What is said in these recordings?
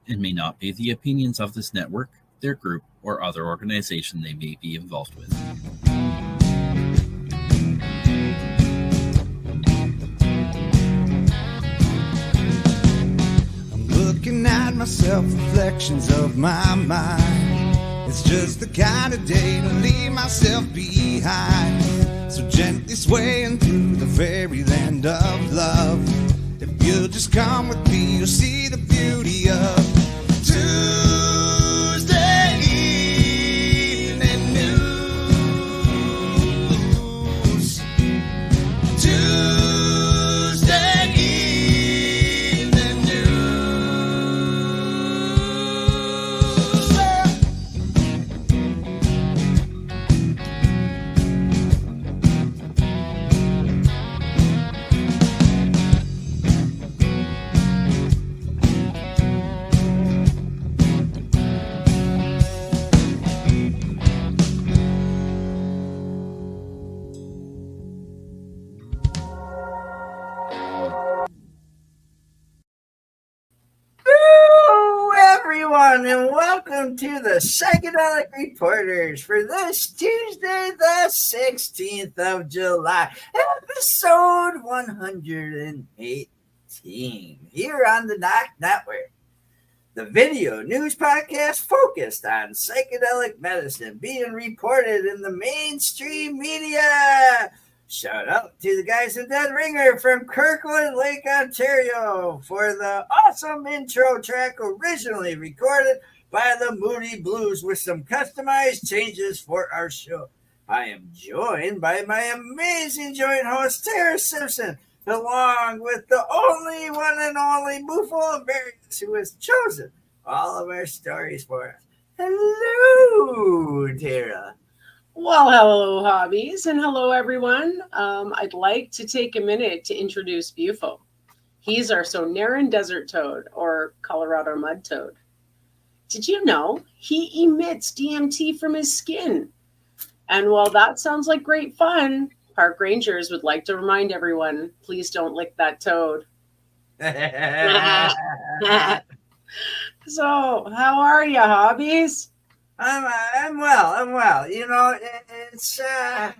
and may not be the opinions of this network, their group, or other organization they may be involved with. I'm looking at myself, reflections of my mind. It's just the kind of day to leave myself behind. So gently swaying through the fairyland of love. If you'll just come with me, you'll see the beauty of Tuesday evening news. Tuesday evening Hello, everyone, and welcome to the Psychedelic Reporters for this Tuesday, the 16th of July, episode 118, here on the NOK Network, the video news podcast focused on psychedelic medicine being reported in the mainstream media. Shout out to the guys in Dead Ringer from Kirkland Lake, Ontario for the awesome intro track originally recorded by the Moody Blues with some customized changes for our show. I am joined by my amazing joint host, Puppets Simpson, along with the only one and only Bufo Alverius, who has chosen all of our stories for us. Hello, Tara. Well, hello, hobbies, and hello, everyone. I'd like to take a minute to introduce Bufo. He's our Sonoran desert toad, or Colorado mud toad. Did you know he emits DMT from his skin? And while that sounds like great fun, park rangers would like to remind everyone, please don't lick that toad. So, how are you, hobbies? I'm well. You know, it's I'm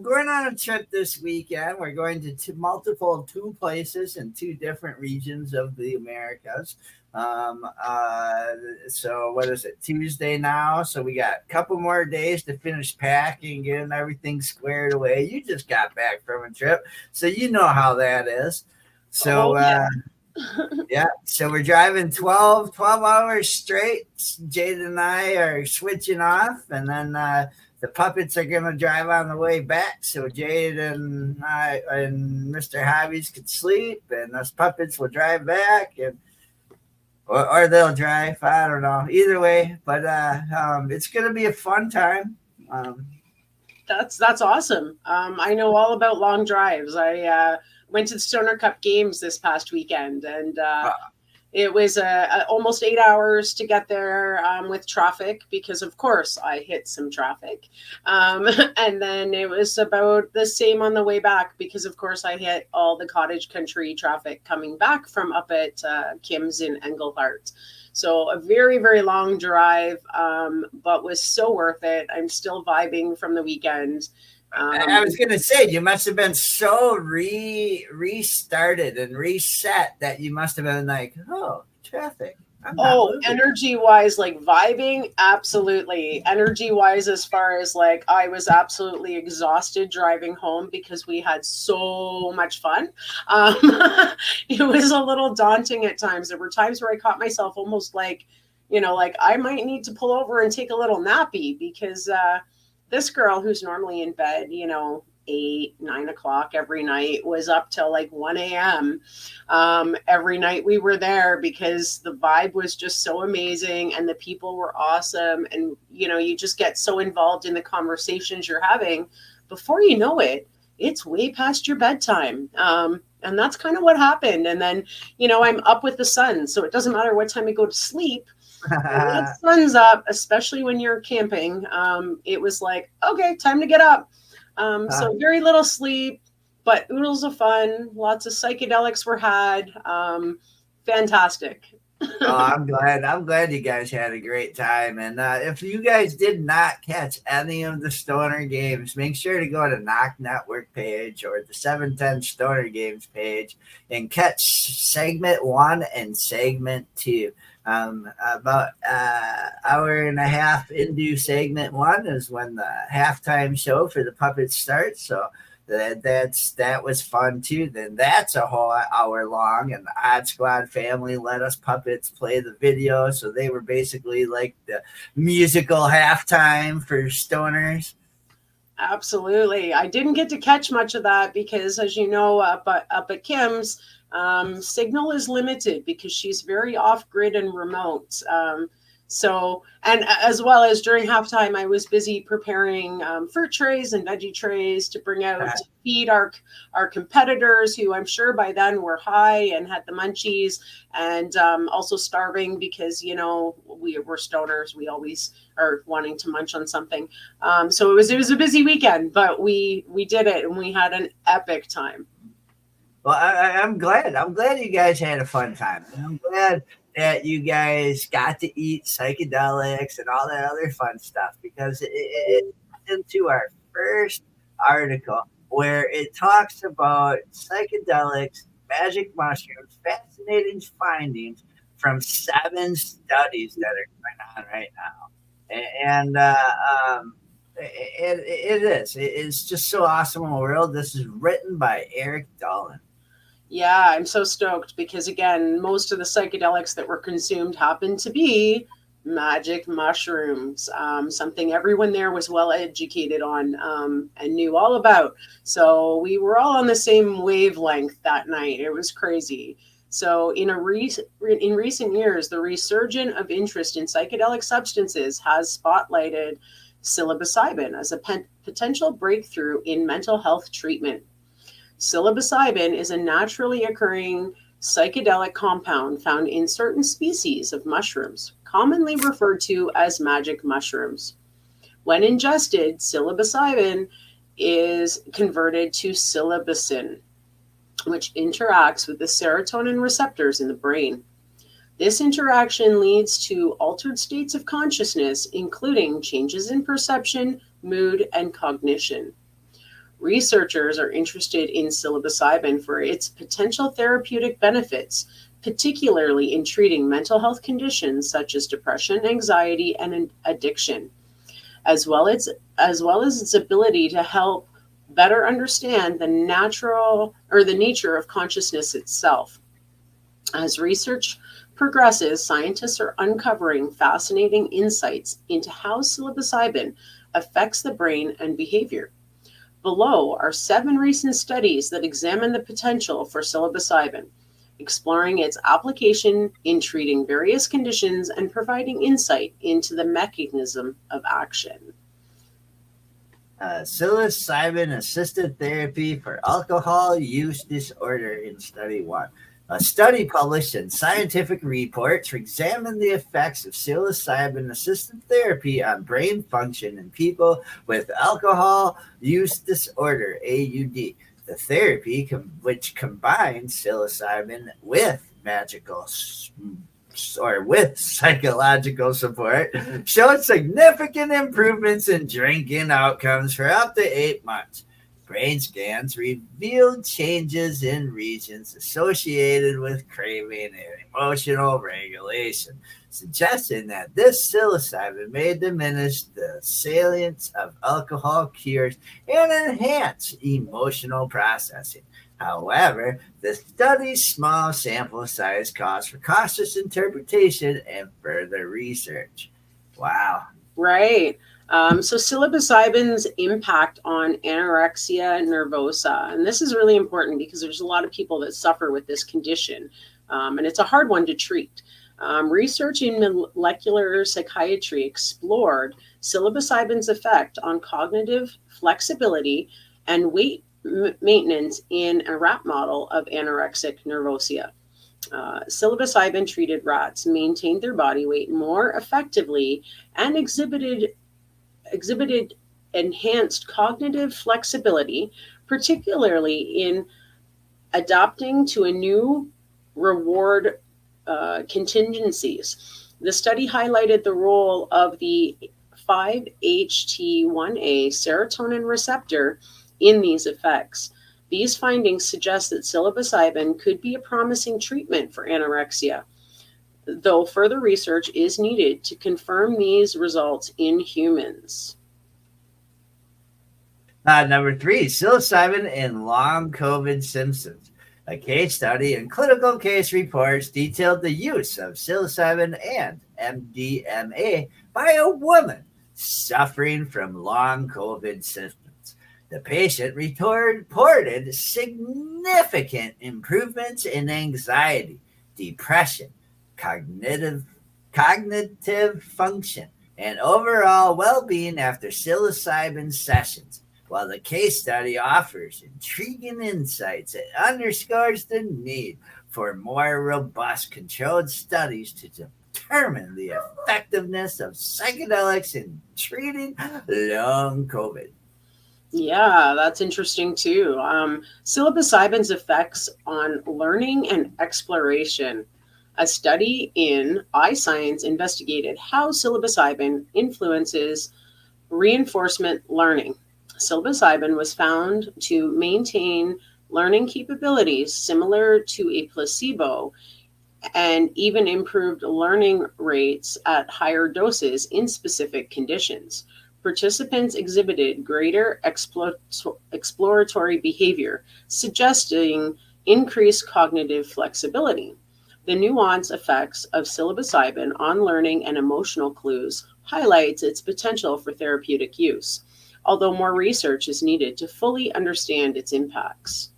going on a trip this weekend. We're going to two places in two different regions of the Americas. So what is it? Tuesday now. So we got a couple more days to finish packing, getting everything squared away. You just got back from a trip, so you know how that is. So yeah, so we're driving 12 hours straight. Jade and I are switching off, and then the puppets are going to drive on the way back. So Jade and I and Mr. Hobbies could sleep, and us puppets will drive back, and or they'll drive. I don't know. Either way, but it's going to be a fun time. That's awesome. I know all about long drives. I went to the Stoner Cup games this past weekend, and it was almost 8 hours to get there with traffic because, of course, I hit some traffic. And then it was about the same on the way back because, of course, I hit all the cottage country traffic coming back from up at Kim's in Englehart. So a very, very long drive, but was so worth it. I'm still vibing from the weekend. I was going to say, you must have been so restarted and reset that you must have been like, oh, traffic. Energy-wise, like vibing, absolutely. Energy-wise, as far as like, I was absolutely exhausted driving home because we had so much fun. It was a little daunting at times. There were times where I caught myself almost like, like I might need to pull over and take a little nappy because this girl who's normally in bed, 8, 9 o'clock every night was up till like 1 a.m. Every night we were there because the vibe was just so amazing and the people were awesome. And, you just get so involved in the conversations you're having. Before you know it, it's way past your bedtime. And that's kind of what happened. And then, I'm up with the sun. So it doesn't matter what time I go to sleep. When the sun's up, especially when you're camping, it was like, okay, time to get up. So very little sleep, but oodles of fun. Lots of psychedelics were had. Fantastic. Oh, I'm glad. I'm glad you guys had a great time. And if you guys did not catch any of the Stoner games, make sure to go to NOK Network page or the 710 Stoner Games page and catch segment 1 and segment 2. About hour and a half into segment 1 is when the halftime show for the Puppets starts. So that was fun too. Then that's a whole hour long, and the Odd Squad family let us puppets play the video, so they were basically like the musical halftime for stoners. Absolutely. I didn't get to catch much of that because, as you know, up at Kim's, signal is limited because she's very off grid and remote. And as well as during halftime, I was busy preparing fruit trays and veggie trays to bring out to feed our competitors, who I'm sure by then were high and had the munchies, and also starving because, you know, we're stoners. We always are wanting to munch on something. So it was a busy weekend, but we did it and we had an epic time. Well, I'm glad. I'm glad you guys had a fun time. And I'm glad that you guys got to eat psychedelics and all that other fun stuff, because it into our first article where it talks about psychedelics, magic mushrooms, fascinating findings from 7 studies that are going on right now. And it's just so awesome in the world. This is written by Eric Dolan. Yeah, I'm so stoked because, again, most of the psychedelics that were consumed happened to be magic mushrooms, something everyone there was well educated on and knew all about. So we were all on the same wavelength that night. It was crazy. So in recent years, the resurgence of interest in psychedelic substances has spotlighted psilocybin as a potential breakthrough in mental health treatment. Psilocybin is a naturally occurring psychedelic compound found in certain species of mushrooms, commonly referred to as magic mushrooms. When ingested, psilocybin is converted to psilocybin, which interacts with the serotonin receptors in the brain. This interaction leads to altered states of consciousness, including changes in perception, mood, and cognition. Researchers are interested in psilocybin for its potential therapeutic benefits, particularly in treating mental health conditions such as depression, anxiety, and addiction, as well as its ability to help better understand the nature of consciousness itself. As research progresses, scientists are uncovering fascinating insights into how psilocybin affects the brain and behavior. Below are 7 recent studies that examine the potential for psilocybin, exploring its application in treating various conditions and providing insight into the mechanism of action. Psilocybin-assisted therapy for alcohol use disorder in Study 1. A study published in Scientific Reports examined the effects of psilocybin-assisted therapy on brain function in people with alcohol use disorder, AUD. The therapy, which combines psilocybin with psychological support, showed significant improvements in drinking outcomes for up to 8 months. Brain scans revealed changes in regions associated with craving and emotional regulation, suggesting that this psilocybin may diminish the salience of alcohol cures and enhance emotional processing. However, the study's small sample size calls for cautious interpretation and further research. Wow. Right. So psilocybin's impact on anorexia nervosa, and this is really important because there's a lot of people that suffer with this condition, and it's a hard one to treat. Research in molecular psychiatry explored psilocybin's effect on cognitive flexibility and weight maintenance in a rat model of anorexic nervosa. Psilocybin treated rats maintained their body weight more effectively and exhibited enhanced cognitive flexibility, particularly in adapting to a new reward contingencies. The study highlighted the role of the 5-HT1A serotonin receptor in these effects. These findings suggest that psilocybin could be a promising treatment for anorexia, though further research is needed to confirm these results in humans. Number 3, psilocybin in long COVID symptoms. A case study and clinical case reports detailed the use of psilocybin and MDMA by a woman suffering from long COVID symptoms. The patient reported significant improvements in anxiety, depression, cognitive function, and overall well-being after psilocybin sessions. While the case study offers intriguing insights, it underscores the need for more robust controlled studies to determine the effectiveness of psychedelics in treating long COVID. Yeah, that's interesting too. Psilocybin's effects on learning and exploration. A study in iScience investigated how psilocybin influences reinforcement learning. Psilocybin was found to maintain learning capabilities similar to a placebo and even improved learning rates at higher doses in specific conditions. Participants exhibited greater exploratory behavior, suggesting increased cognitive flexibility. The nuanced effects of psilocybin on learning and emotional clues highlights its potential for therapeutic use, although more research is needed to fully understand its impacts.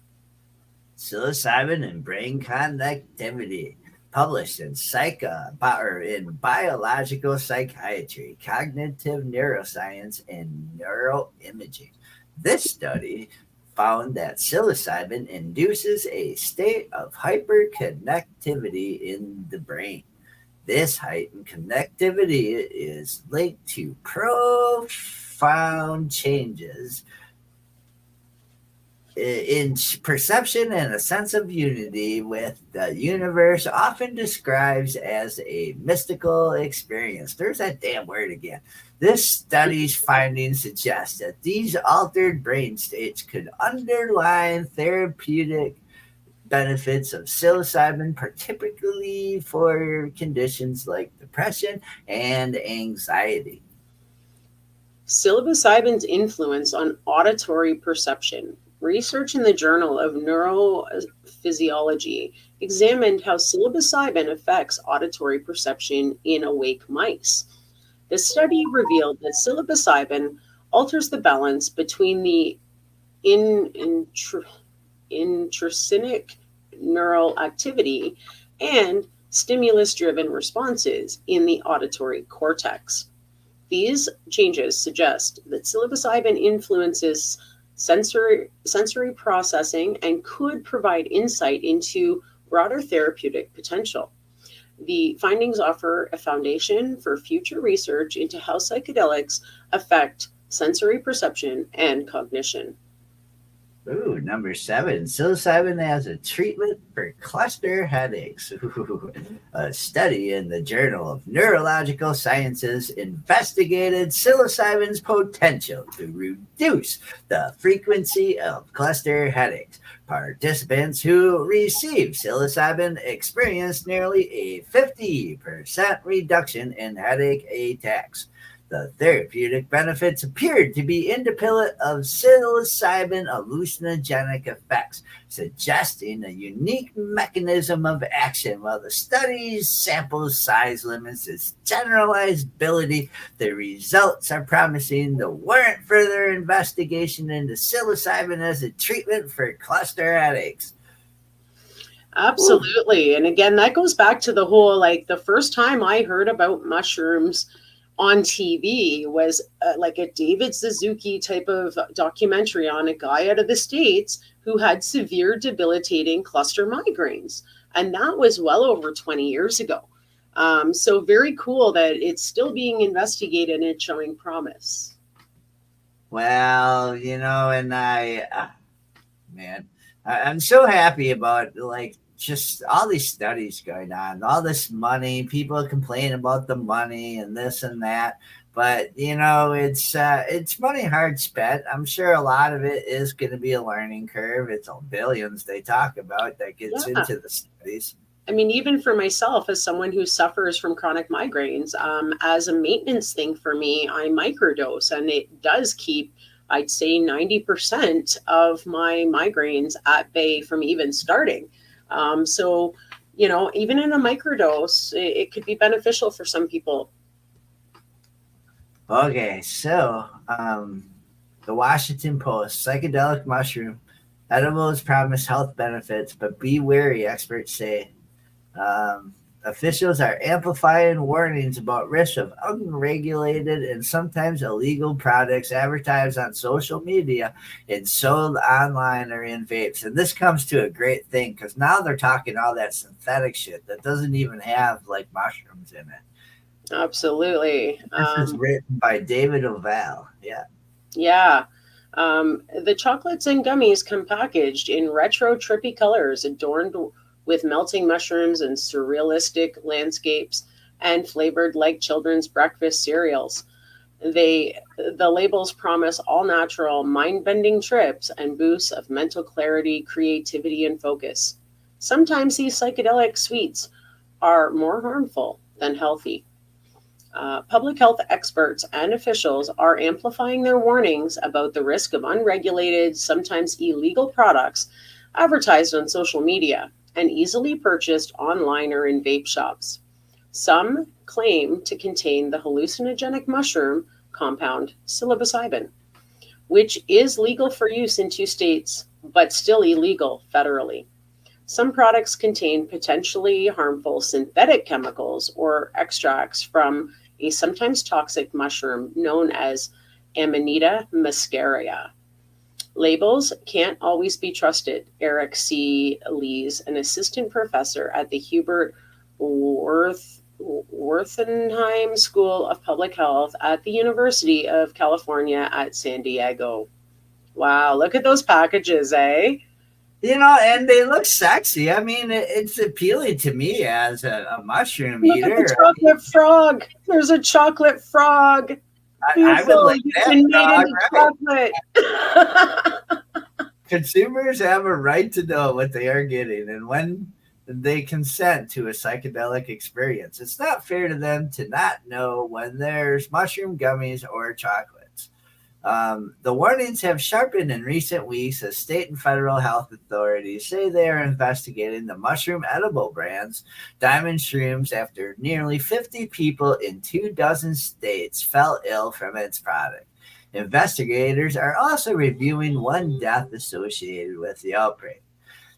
Psilocybin and brain connectivity, published in in Biological Psychiatry, Cognitive Neuroscience, and Neuroimaging. This study found that psilocybin induces a state of hyperconnectivity in the brain. This heightened connectivity is linked to profound changes in perception and a sense of unity with the universe, often described as a mystical experience. There's that damn word again. This study's findings suggest that these altered brain states could underline therapeutic benefits of psilocybin, particularly for conditions like depression and anxiety. Psilocybin's influence on auditory perception. Research in the Journal of Neurophysiology examined how psilocybin affects auditory perception in awake mice. The study revealed that psilocybin alters the balance between the intrinsic neural activity and stimulus-driven responses in the auditory cortex. These changes suggest that psilocybin influences sensory processing and could provide insight into broader therapeutic potential. The findings offer a foundation for future research into how psychedelics affect sensory perception and cognition. Ooh, number 7, psilocybin as a treatment for cluster headaches. Ooh, a study in the Journal of Neurological Sciences investigated psilocybin's potential to reduce the frequency of cluster headaches. Participants who received psilocybin experienced nearly a 50% reduction in headache attacks. The therapeutic benefits appeared to be independent of psilocybin hallucinogenic effects, suggesting a unique mechanism of action. While the study's sample size limits its generalizability, the results are promising to warrant further investigation into psilocybin as a treatment for cluster headaches. Absolutely. And again, that goes back to the whole like the first time I heard about mushrooms on TV was like a David Suzuki type of documentary on a guy out of the States who had severe debilitating cluster migraines. And that was well over 20 years ago. So very cool that it's still being investigated and it's showing promise. Well, and I'm so happy about like just all these studies going on, all this money, people complain about the money and this and that. But it's money hard spent. I'm sure a lot of it is going to be a learning curve. It's billions they talk about that gets into the studies. I mean, even for myself, as someone who suffers from chronic migraines, as a maintenance thing for me, I microdose, and it does keep, I'd say, 90% of my migraines at bay from even starting. So, even in a microdose, it could be beneficial for some people. Okay, so the Washington Post, psychedelic mushroom edibles promise health benefits, but be wary, experts say. Officials are amplifying warnings about risks of unregulated and sometimes illegal products advertised on social media and sold online or in vapes. And this comes to a great thing because now they're talking all that synthetic shit that doesn't even have like mushrooms in it. Absolutely. This is written by David Oval. Yeah. Yeah. The chocolates and gummies come packaged in retro trippy colors adorned with melting mushrooms and surrealistic landscapes and flavored like children's breakfast cereals. The labels promise all natural, mind-bending trips and boosts of mental clarity, creativity, and focus. Sometimes these psychedelic sweets are more harmful than healthy. Public health experts and officials are amplifying their warnings about the risk of unregulated, sometimes illegal products advertised on social media and easily purchased online or in vape shops. Some claim to contain the hallucinogenic mushroom compound psilocybin, which is legal for use in 2 states, but still illegal federally. Some products contain potentially harmful synthetic chemicals or extracts from a sometimes toxic mushroom known as Amanita muscaria. Labels can't always be trusted. Eric C. Lees, an assistant professor at the Hubert Wertheim School of Public Health at the University of California at San Diego. Wow, look at those packages, eh? And they look sexy. I mean, it's appealing to me as a mushroom eater. Look at the chocolate frog. There's a chocolate frog. I would like that chocolate. Consumers have a right to know what they are getting and when they consent to a psychedelic experience. It's not fair to them to not know when there's mushroom gummies or chocolates. The warnings have sharpened in recent weeks as state and federal health authorities say they are investigating the mushroom edible brands Diamond Shrooms after nearly 50 people in 24 states fell ill from its product. Investigators are also reviewing one death associated with the outbreak.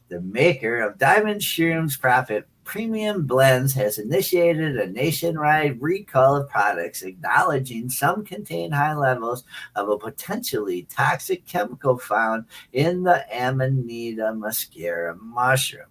The maker of Diamond Shrooms Profit Premium Blends has initiated a nationwide recall of products, acknowledging some contain high levels of a potentially toxic chemical found in the Amanita muscaria mushroom.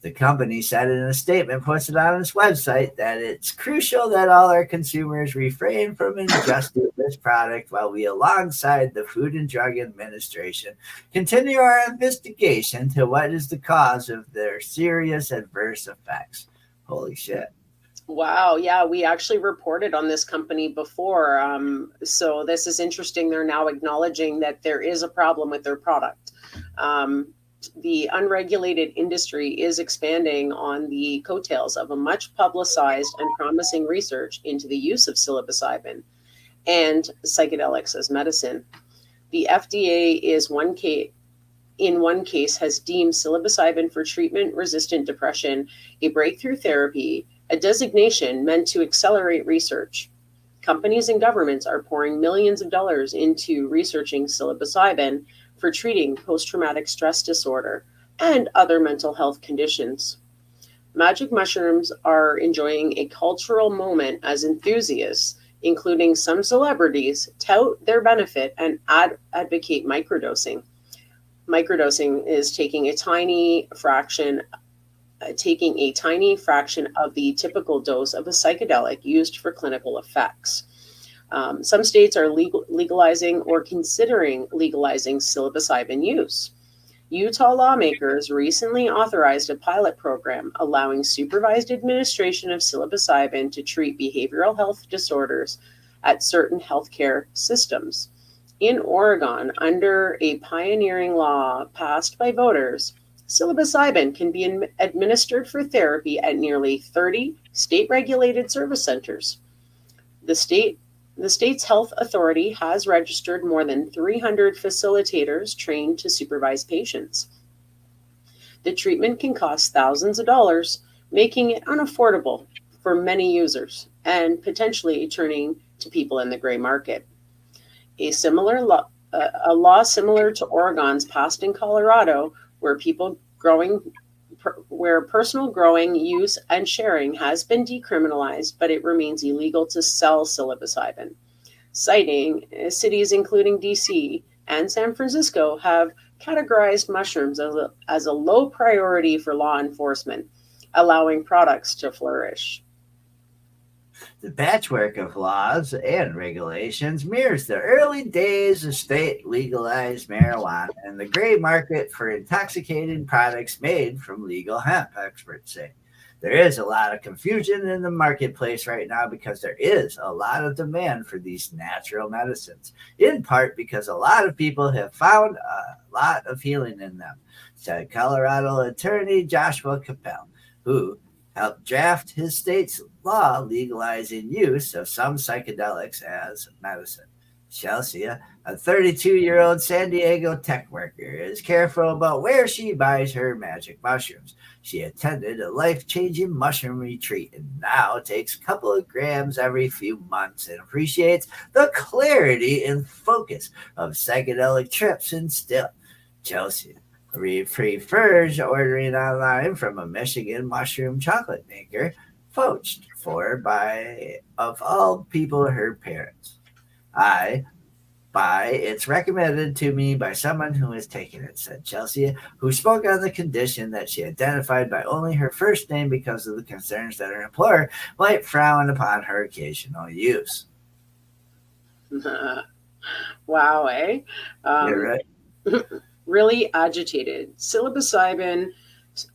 The company said in a statement posted on its website that it's crucial that all our consumers refrain from ingesting this product while we, alongside the Food and Drug Administration, continue our investigation to what is the cause of their serious adverse effects. Holy shit. Wow. Yeah, we actually reported on this company before. So this is interesting. They're now acknowledging that there is a problem with their product. The unregulated industry is expanding on the coattails of a much publicized and promising research into the use of psilocybin and psychedelics as medicine. The FDA in one case has deemed psilocybin for treatment-resistant depression a breakthrough therapy, a designation meant to accelerate research. Companies and governments are pouring millions of dollars into researching psilocybin for treating post-traumatic stress disorder and other mental health conditions. Magic mushrooms are enjoying a cultural moment as enthusiasts, including some celebrities, tout their benefit and advocate microdosing. Microdosing is taking a tiny fraction of the typical dose of a psychedelic used for clinical effects. Some states are legalizing or considering legalizing psilocybin use. Utah lawmakers recently authorized a pilot program allowing supervised administration of psilocybin to treat behavioral health disorders at certain healthcare systems. In Oregon, under a pioneering law passed by voters, psilocybin can be administered for therapy at nearly 30 state-regulated service centers. The state's health authority has registered more than 300 facilitators trained to supervise patients. The treatment can cost thousands of dollars, making it unaffordable for many users and potentially turning to people in the gray market. A law similar to Oregon's passed in Colorado, where personal growing, use, and sharing has been decriminalized, but it remains illegal to sell psilocybin. Citing cities including DC and San Francisco have categorized mushrooms as a low priority for law enforcement, allowing products to flourish. The patchwork of laws and regulations mirrors the early days of state legalized marijuana and the gray market for intoxicating products made from legal hemp, experts say. There is a lot of confusion in the marketplace right now because there is a lot of demand for these natural medicines, in part because a lot of people have found a lot of healing in them, said Colorado Attorney Joshua Capel, who helped draft his state's law legalizing use of some psychedelics as medicine. Chelsea, a 32-year-old San Diego tech worker, is careful about where she buys her magic mushrooms. She attended a life-changing mushroom retreat and now takes a couple of grams every few months and appreciates the clarity and focus of psychedelic trips and still. Chelsea prefers ordering online from a Michigan mushroom chocolate maker, poached for by, of all people, her parents. It's recommended to me by someone who has taken it, said Chelsea, who spoke on the condition that she identified by only her first name because of the concerns that her employer might frown upon her occasional use. Wow, eh? You're right. Really agitated. Psilocybin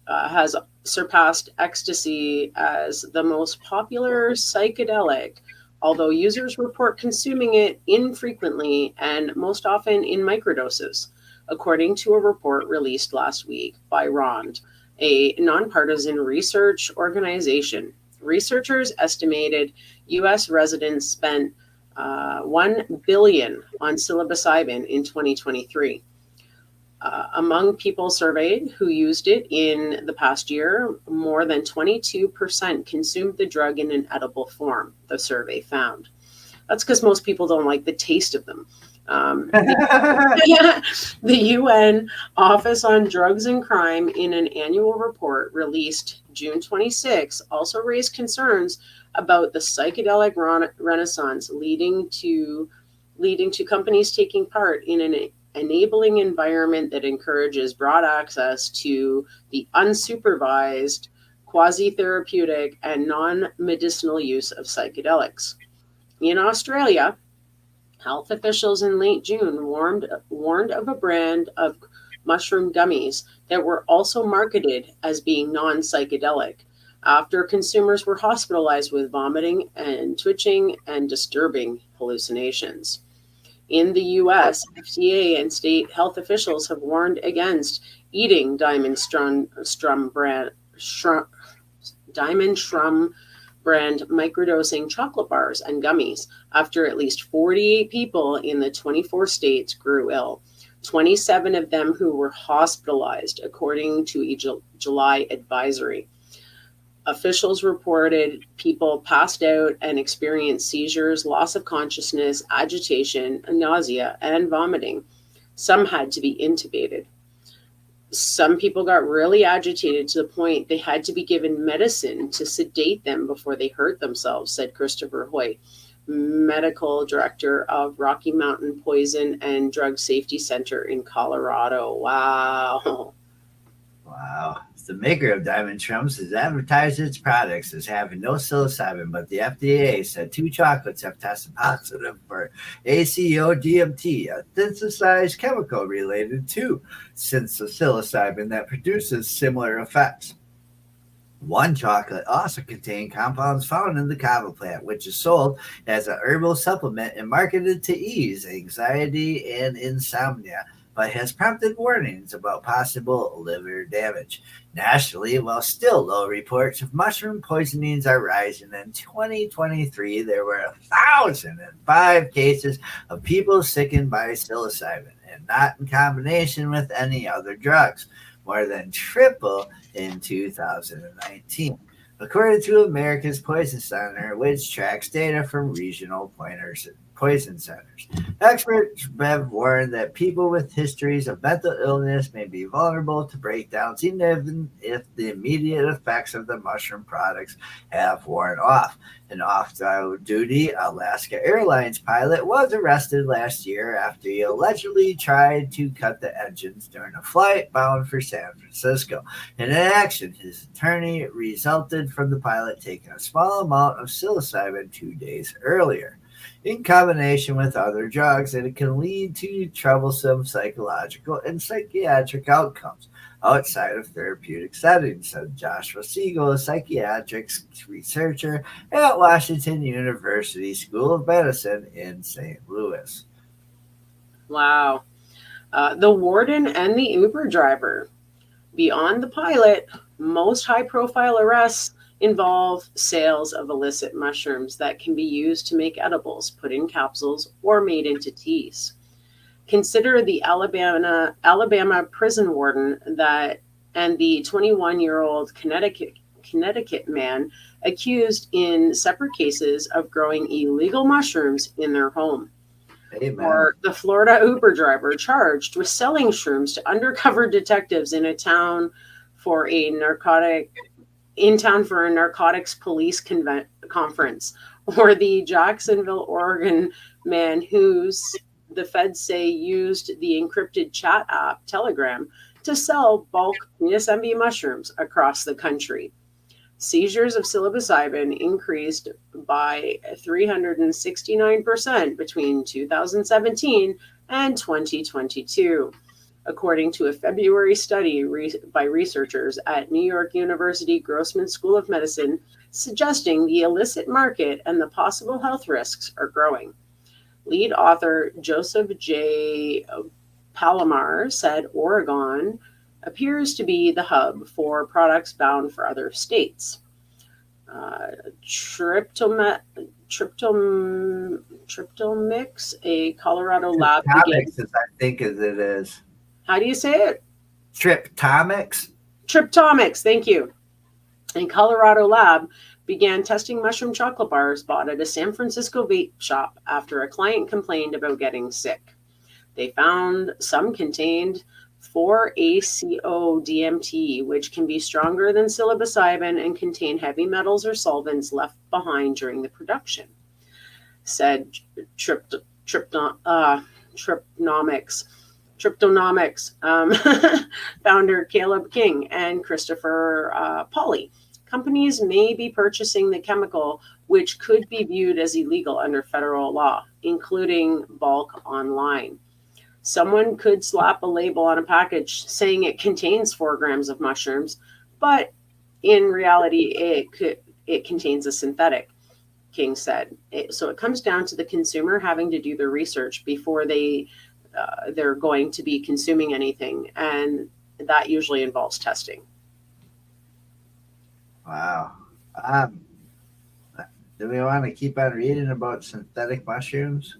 has surpassed ecstasy as the most popular psychedelic, although users report consuming it infrequently and most often in microdoses, according to a report released last week by ROND, a nonpartisan research organization. Researchers estimated U.S. residents spent $1 billion on psilocybin in 2023. Among people surveyed who used it in the past year, more than 22% consumed the drug in an edible form, the survey found. That's because most people don't like the taste of them. The UN Office on Drugs and Crime, in an annual report released June 26, also raised concerns about the psychedelic renaissance leading to companies taking part in an enabling environment that encourages broad access to the unsupervised, quasi-therapeutic, and non-medicinal use of psychedelics. In Australia, health officials in late June warned of a brand of mushroom gummies that were also marketed as being non-psychedelic after consumers were hospitalized with vomiting and twitching and disturbing hallucinations. In the U.S., FDA and state health officials have warned against eating Diamond Shrum brand microdosing chocolate bars and gummies after at least 48 people in the 24 states grew ill, 27 of them who were hospitalized, according to a July advisory. Officials reported people passed out and experienced seizures, loss of consciousness, agitation, nausea, and vomiting. Some had to be intubated. Some people got really agitated to the point they had to be given medicine to sedate them before they hurt themselves, said Christopher Hoyt, medical director of Rocky Mountain Poison and Drug Safety Center in Colorado. Wow. Wow. The maker of Diamond Shrooms has advertised its products as having no psilocybin, but the FDA said 2 chocolates have tested positive for ACO-DMT, a synthesized chemical related to psilocybin that produces similar effects. 1 chocolate also contained compounds found in the kava plant, which is sold as a herbal supplement and marketed to ease anxiety and insomnia, but has prompted warnings about possible liver damage. Nationally, while still low reports of mushroom poisonings are rising, in 2023 there were 1,005 cases of people sickened by psilocybin, and not in combination with any other drugs, more than triple in 2019. According to America's Poison Center, which tracks data from regional poison centers. Experts have warned that people with histories of mental illness may be vulnerable to breakdowns even if the immediate effects of the mushroom products have worn off. An off-duty Alaska Airlines pilot was arrested last year after he allegedly tried to cut the engines during a flight bound for San Francisco. In an action, his attorney resulted from the pilot taking a small amount of psilocybin 2 days earlier. In combination with other drugs, and it can lead to troublesome psychological and psychiatric outcomes outside of therapeutic settings, said Joshua Siegel, a psychiatrics researcher at Washington University School of Medicine in St. Louis. Wow. The warden and the Uber driver. Beyond the pilot, most high-profile arrests involve sales of illicit mushrooms that can be used to make edibles, put in capsules, or made into teas. Consider the Alabama prison warden and the 21-year-old Connecticut man accused in separate cases of growing illegal mushrooms in their home. Amen. Or the Florida Uber driver charged with selling shrooms to undercover detectives in town for a narcotics police conference, or the Jacksonville, Oregon man who's the feds say used the encrypted chat app Telegram to sell bulk PSMB mushrooms across the country. Seizures of psilocybin increased by 369% between 2017 and 2022. According to a February study by researchers at New York University Grossman School of Medicine, suggesting the illicit market and the possible health risks are growing. Lead author Joseph J. Palomar said Oregon appears to be the hub for products bound for other states. Triptomix, a Colorado lab. Triptomix, I think it is. How do you say it? Triptomix. Triptomix, thank you. A Colorado lab began testing mushroom chocolate bars bought at a San Francisco vape shop after a client complained about getting sick. They found some contained 4-ACO-DMT, which can be stronger than psilocybin and contain heavy metals or solvents left behind during the production, said Triptonomics founder Caleb King and Christopher Pauly. Companies may be purchasing the chemical, which could be viewed as illegal under federal law, including bulk online. Someone could slap a label on a package saying it contains 4 grams of mushrooms, but in reality, it contains a synthetic, King said. So it comes down to the consumer having to do the research before they're going to be consuming anything, and that usually involves testing. Wow. Do we want to keep on reading about synthetic mushrooms?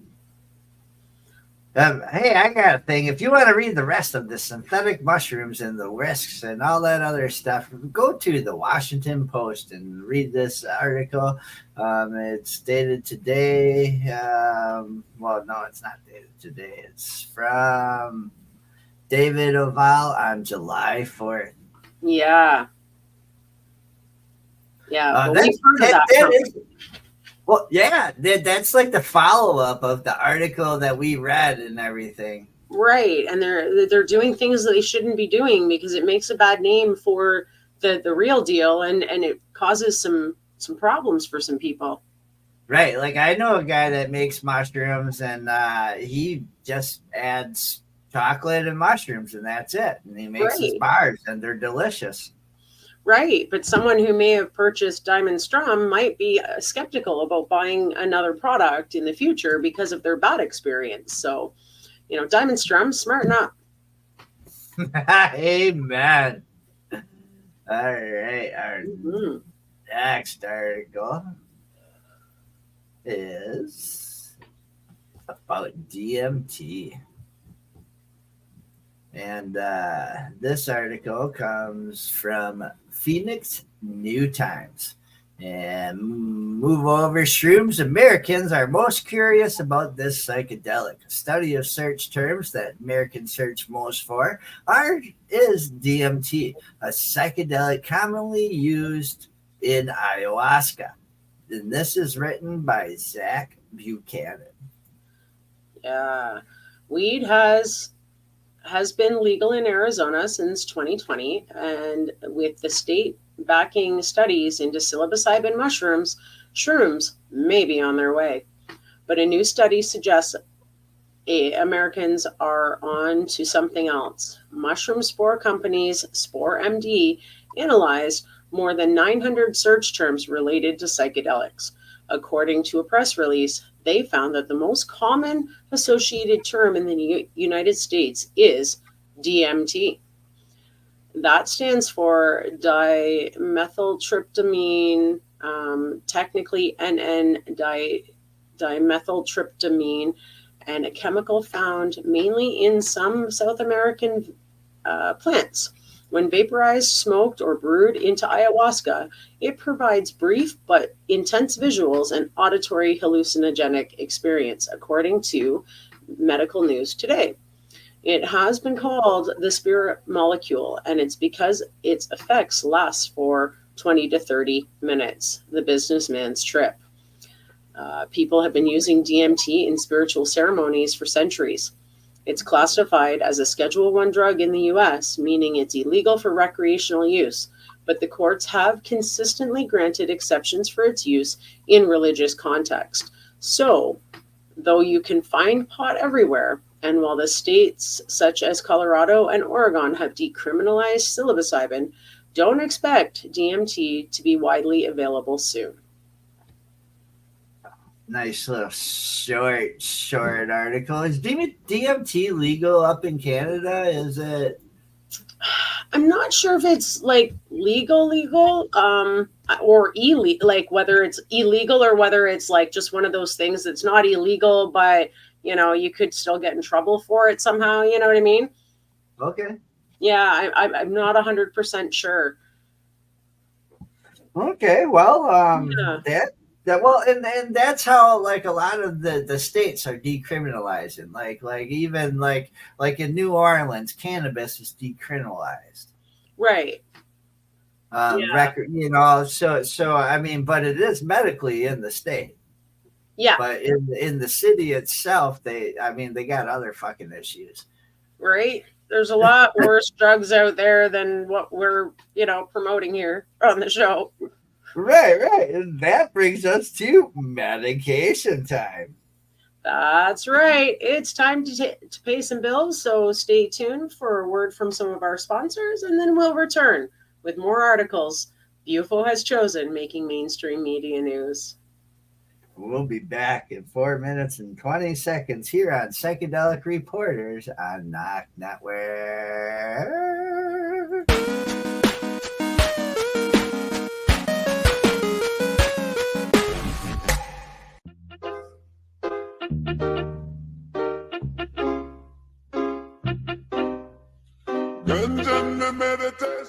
Hey, I got a thing. If you want to read the rest of the synthetic mushrooms and the risks and all that other stuff, go to the Washington Post and read this article. It's dated today. Well, no, it's not dated today. It's from David Oval on July 4th. Yeah. Yeah. We've heard of that. Well, yeah, that's like the follow-up of the article that we read and everything. Right, and they're doing things that they shouldn't be doing because it makes a bad name for the real deal, and it causes some problems for some people. Right. Like I know a guy that makes mushrooms, and he just adds chocolate and mushrooms, and that's it. And he makes his bars, and they're delicious. Right. But someone who may have purchased Diamond Strum might be skeptical about buying another product in the future because of their bad experience. So, Diamond Strum, smarten up. Amen. All right. Our next article is about DMT. And this article comes from Phoenix New Times. And move over. Shrooms. Americans are most curious about this psychedelic. A study of search terms that Americans search most for is DMT, a psychedelic commonly used in ayahuasca. And this is written by Zach Buchanan. Yeah. Weed has been legal in Arizona since 2020, and with the state backing studies into psilocybin mushrooms, shrooms may be on their way. But a new study suggests Americans are on to something else. Mushroom spore companies, Spore MD, analyzed more than 900 search terms related to psychedelics. According to a press release, they found that the most common associated term in the United States is DMT. That stands for dimethyltryptamine, technically NN-dimethyltryptamine, and a chemical found mainly in some South American plants. When vaporized, smoked, or brewed into ayahuasca, it provides brief but intense visuals and auditory hallucinogenic experience, according to Medical News Today. It has been called the spirit molecule, and it's because its effects last for 20 to 30 minutes, the businessman's trip. People have been using DMT in spiritual ceremonies for centuries. It's classified as a Schedule I drug in the U.S., meaning it's illegal for recreational use, but the courts have consistently granted exceptions for its use in religious context. So, though you can find pot everywhere, and while the states such as Colorado and Oregon have decriminalized psilocybin, don't expect DMT to be widely available soon. Nice little short article. Is DMT legal up in Canada? Is it? I'm not sure if it's like legal, or illegal, like whether it's illegal or whether it's like just one of those things that's not illegal, but you could still get in trouble for it somehow. You know what I mean? Okay. Yeah, I'm not 100% sure. Okay, well, and that's how like a lot of the states are decriminalizing. Like even like in New Orleans, cannabis is decriminalized. Right. Record, so I mean, but it is medically in the state. Yeah. But in the city itself, they got other fucking issues. Right. There's a lot worse drugs out there than what we're, promoting here on the show. Right. And that brings us to medication time. That's right. It's time to pay some bills. So stay tuned for a word from some of our sponsors, and then we'll return with more articles Bufo has chosen making mainstream media news. We'll be back in 4 minutes and 20 seconds here on Psychedelic Reporters on NOK Network.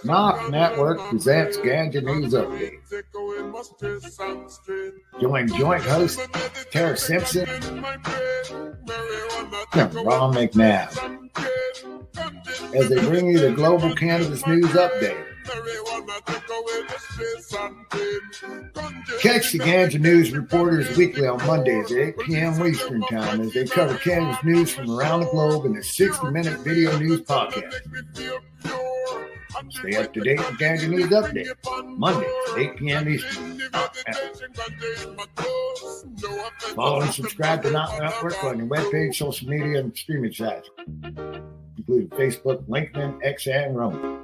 NOK Network presents Ganja News Update. Join joint host Tara Simpson and Ron McNabb as they bring you the global cannabis news update. Catch the Ganja News Reporters weekly on Mondays at 8 p.m. Eastern Time as they cover cannabis news from around the globe in a 60-minute video news podcast. Stay up to date with Ganja News Update, Monday at 8 p.m. Eastern. Follow and subscribe to NOK Network on your webpage, social media, and streaming sites, including Facebook, LinkedIn, X, and Rumble.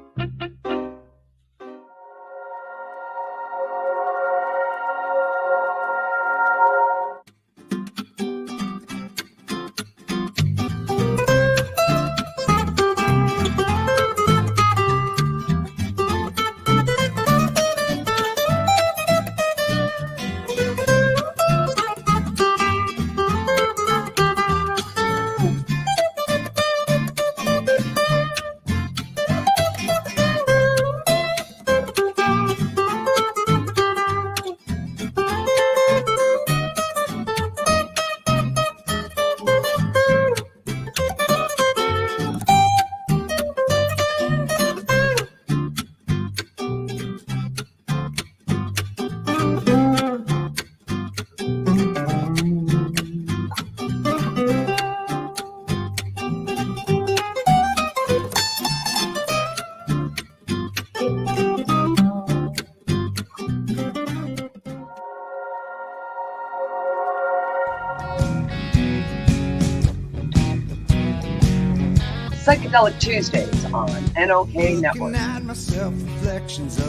Psychedelic Tuesdays on NOK Network.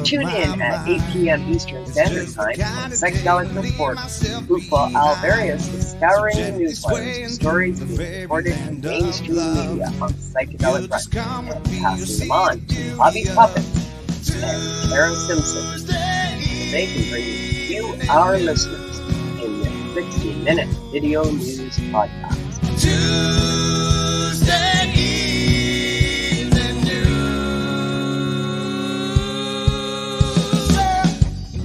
Tune in at 8 p.m. Eastern Standard Time on Psychedelic Report. Bufo Alverius is scouring the newswires for stories being reported in mainstream media on psychedelic records and passing them on to hobby puppets and Puppets Simpson so they can bring you, our listeners, in this 60-minute video news podcast.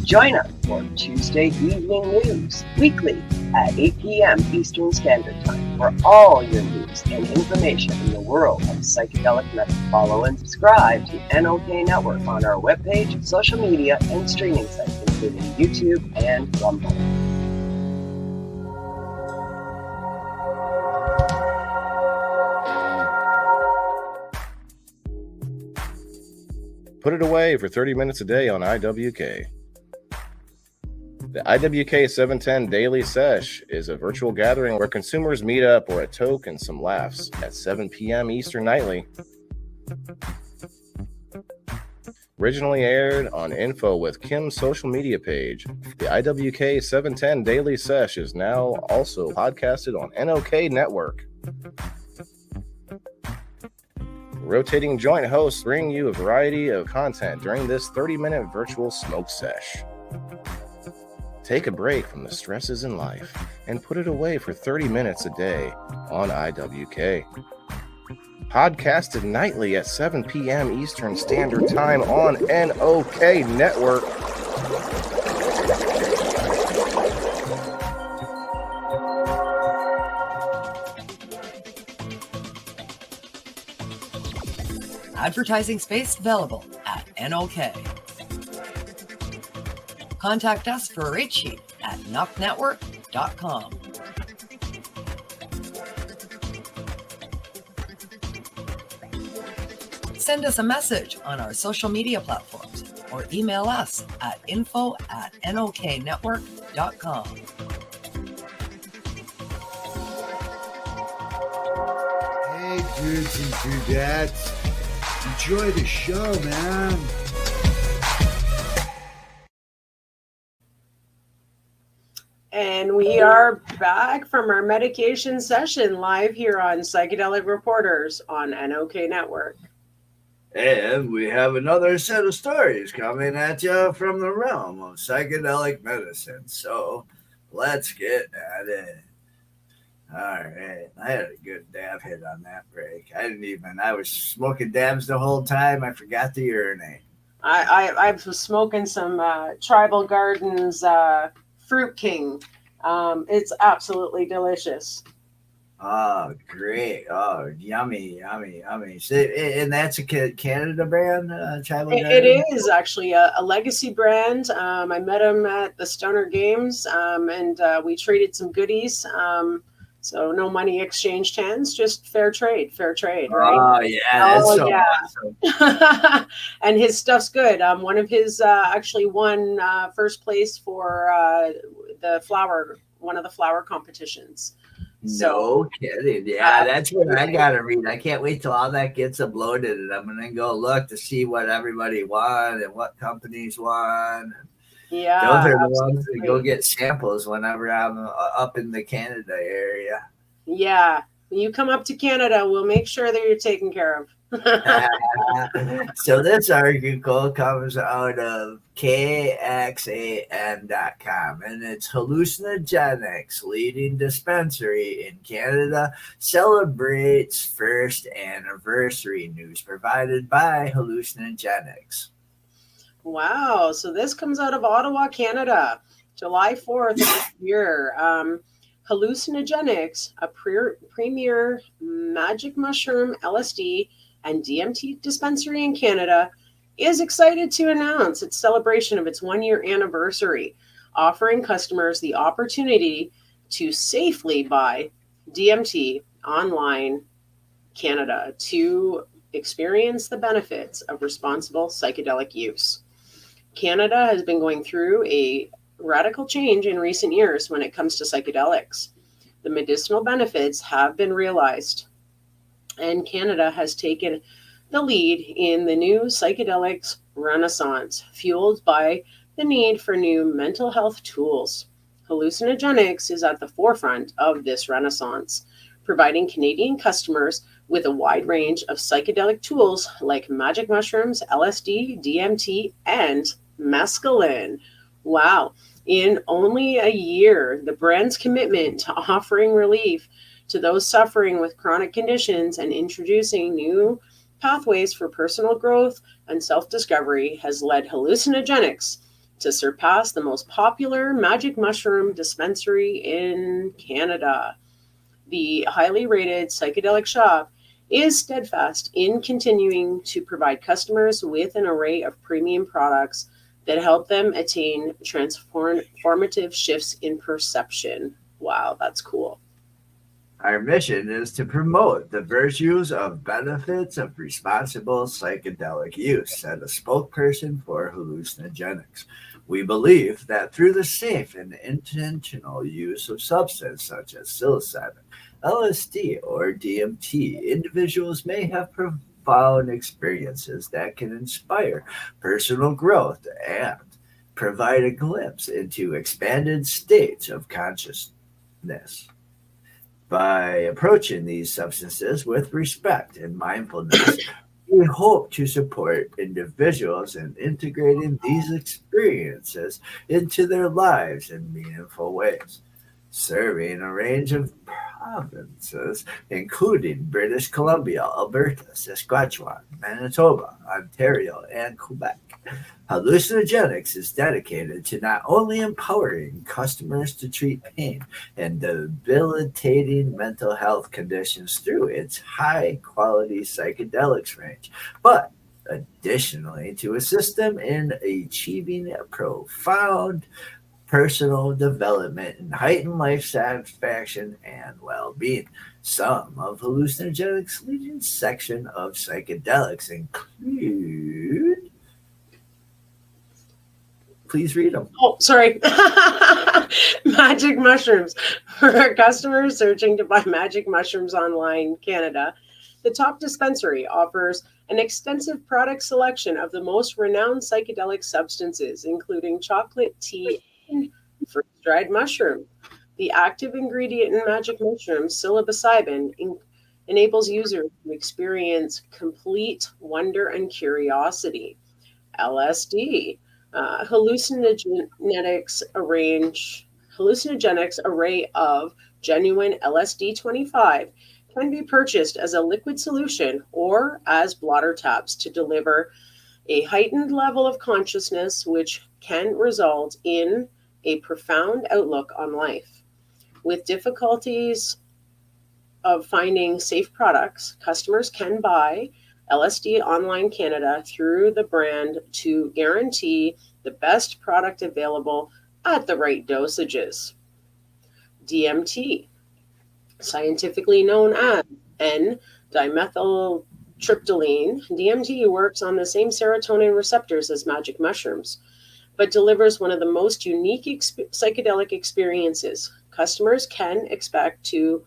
Join us for Tuesday Evening News, weekly at 8 p.m. Eastern Standard Time for all your news and information in the world of psychedelic medicine. Follow and subscribe to NOK Network on our webpage, social media, and streaming sites, including YouTube and Rumble. Put it away for 30 minutes a day on IWK. The IWK 710 Daily Sesh is a virtual gathering where consumers meet up or a toke and some laughs at 7 p.m. Eastern nightly. Originally aired on Info with Kim's social media page, the IWK 710 Daily Sesh is now also podcasted on NOK Network. Rotating joint hosts bring you a variety of content during this 30-minute virtual smoke sesh. Take a break from the stresses in life and put it away for 30 minutes a day on IWK. Podcasted nightly at 7 p.m. Eastern Standard Time on NOK Network. Advertising space available at NOK. Contact us for a rate sheet at NOKNetwork.com. Send us a message on our social media platforms or email us at info@NOKnetwork.com. Hey, dudes and dudettes. Enjoy the show, man. And we are back from our medication session live here on Psychedelic Reporters on NOK Network. And we have another set of stories coming at you from the realm of psychedelic medicine. So let's get at it. All right. I had a good dab hit on that break. I was smoking dabs the whole time. I forgot to urinate. I was smoking some Tribal Gardens Fruit King. It's absolutely delicious. Oh, great. Oh, yummy, yummy, yummy. So, and that's a Canada brand, Tribal Gardens? It is actually a legacy brand. I met him at the Stoner Games, and we traded some goodies. So no money exchanged hands, just fair trade, right? Oh yeah, that's so awesome. And his stuff's good. One of his actually won first place for one of the flower competitions. No kidding. Yeah, that's what I gotta read. I can't wait till all that gets uploaded, and I'm gonna go look to see what everybody won and what companies won. Yeah, those are the ones that go get samples whenever I'm up in the Canada area. Yeah, when you come up to Canada, we'll make sure that you're taken care of. So this article comes out of KXAN.com, and it's Hallucinogenics leading dispensary in Canada celebrates first anniversary. News provided by Hallucinogenics. Wow, so this comes out of Ottawa, Canada, July 4th of this year. Hallucinogenics, a premier magic mushroom, LSD, and DMT dispensary in Canada, is excited to announce its celebration of its 1-year anniversary, offering customers the opportunity to safely buy DMT online Canada to experience the benefits of responsible psychedelic use. Canada has been going through a radical change in recent years when it comes to psychedelics. The medicinal benefits have been realized, and Canada has taken the lead in the new psychedelics renaissance, fueled by the need for new mental health tools. Hallucinogenics is at the forefront of this renaissance, providing Canadian customers with a wide range of psychedelic tools like magic mushrooms, LSD, DMT, and mescaline. Wow. In only a year, the brand's commitment to offering relief to those suffering with chronic conditions and introducing new pathways for personal growth and self-discovery has led Hallucinogenics to surpass the most popular magic mushroom dispensary in Canada. The highly rated psychedelic shop is steadfast in continuing to provide customers with an array of premium products that help them attain transformative shifts in perception. Wow, that's cool. Our mission is to promote the virtues of benefits of responsible psychedelic use, said a spokesperson for Hallucinogenics. We believe that through the safe and intentional use of substances such as psilocybin, LSD, or DMT, individuals may have profound experiences that can inspire personal growth and provide a glimpse into expanded states of consciousness. By approaching these substances with respect and mindfulness, we hope to support individuals in integrating these experiences into their lives in meaningful ways, serving a range of provinces, including British Columbia, Alberta, Saskatchewan, Manitoba, Ontario, and Quebec. Hallucinogenics is dedicated to not only empowering customers to treat pain and debilitating mental health conditions through its high-quality psychedelics range, but additionally to assist them in achieving profound personal development and heightened life satisfaction and well-being. Some of Hallucinogenics' leading section of psychedelics include... Please read them. Oh, sorry. Magic mushrooms. For our customers searching to buy magic mushrooms online, Canada, the top dispensary offers an extensive product selection of the most renowned psychedelic substances, including chocolate, tea, and freeze-dried mushroom. The active ingredient in magic mushrooms, psilocybin, enables users to experience complete wonder and curiosity. LSD. Hallucinogenics array of genuine LSD-25 can be purchased as a liquid solution or as blotter tabs to deliver a heightened level of consciousness, which can result in a profound outlook on life. With difficulties of finding safe products, customers can buy LSD Online Canada through the brand to guarantee the best product available at the right dosages. DMT. scientifically known as N-dimethyltryptamine. DMT works on the same serotonin receptors as magic mushrooms, but delivers one of the most unique psychedelic experiences. Customers can expect to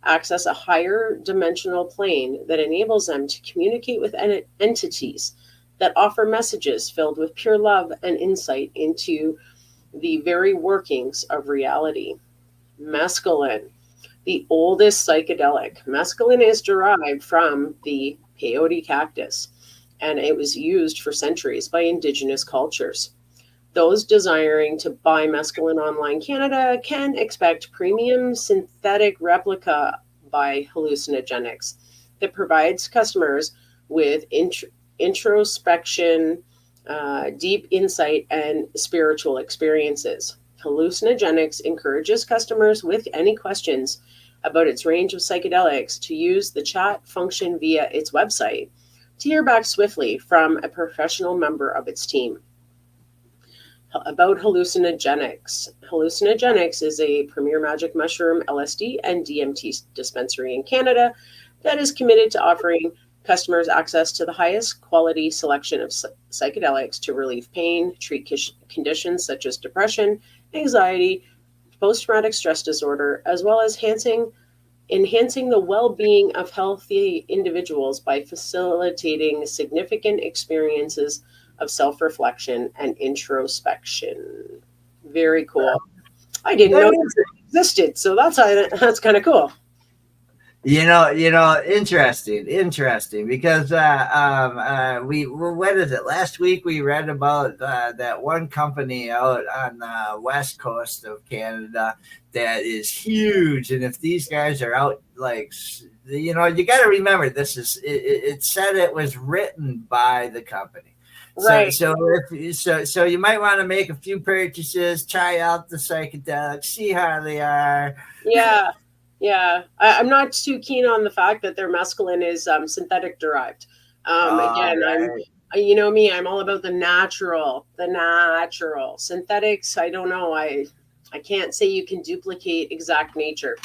access a higher dimensional plane that enables them to communicate with entities that offer messages filled with pure love and insight into the very workings of reality. Mescaline, the oldest psychedelic. Mescaline is derived from the peyote cactus, and it was used for centuries by indigenous cultures. Those desiring to buy mescaline online Canada can expect premium synthetic replica by Hallucinogenics that provides customers with introspection, deep insight, and spiritual experiences. Hallucinogenics encourages customers with any questions about its range of psychedelics to use the chat function via its website to hear back swiftly from a professional member of its team. About hallucinogenics. Hallucinogenics is a premier magic mushroom, LSD, and DMT dispensary in Canada that is committed to offering customers access to the highest quality selection of psychedelics to relieve pain, treat conditions such as depression, anxiety, post-traumatic stress disorder, as well as enhancing the well-being of healthy individuals by facilitating significant experiences of self-reflection and introspection. Very cool. I didn't know it existed, so that's kind of cool. Interesting, because what is it? Last week we read about that one company out on the west coast of Canada that is huge, and if these guys are out, you got to remember this is it said it was written by the company. Right. So you might want to make a few purchases, try out the psychedelics, see how they are. Yeah. I'm not too keen on the fact that their mescaline is synthetic derived. Again, right. You know me, I'm all about the natural. Synthetics, I don't know. I can't say you can duplicate exact nature.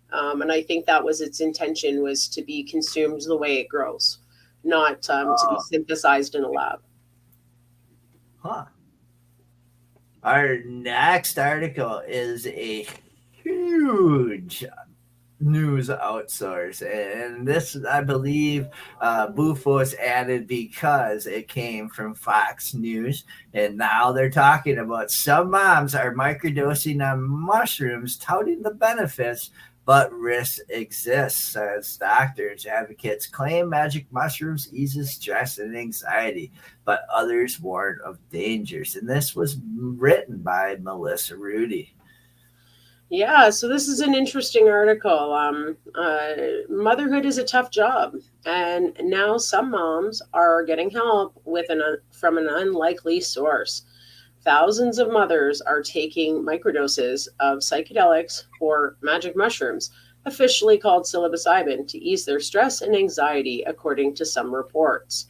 And I think that was its intention, was to be consumed the way it grows, not to be synthesized in a lab. Huh. Our next article is a huge news outsource, and this, I believe, Bufo's added because it came from Fox News, and now they're talking about some moms are microdosing on mushrooms, touting the benefits, but risk exists, as doctors. Advocates claim magic mushrooms eases stress and anxiety, but others warn of dangers. And this was written by Melissa Rudy. Yeah, so this is an interesting article. Motherhood is a tough job, and now some moms are getting help from an unlikely source. Thousands of mothers are taking microdoses of psychedelics or magic mushrooms, officially called psilocybin, to ease their stress and anxiety, according to some reports.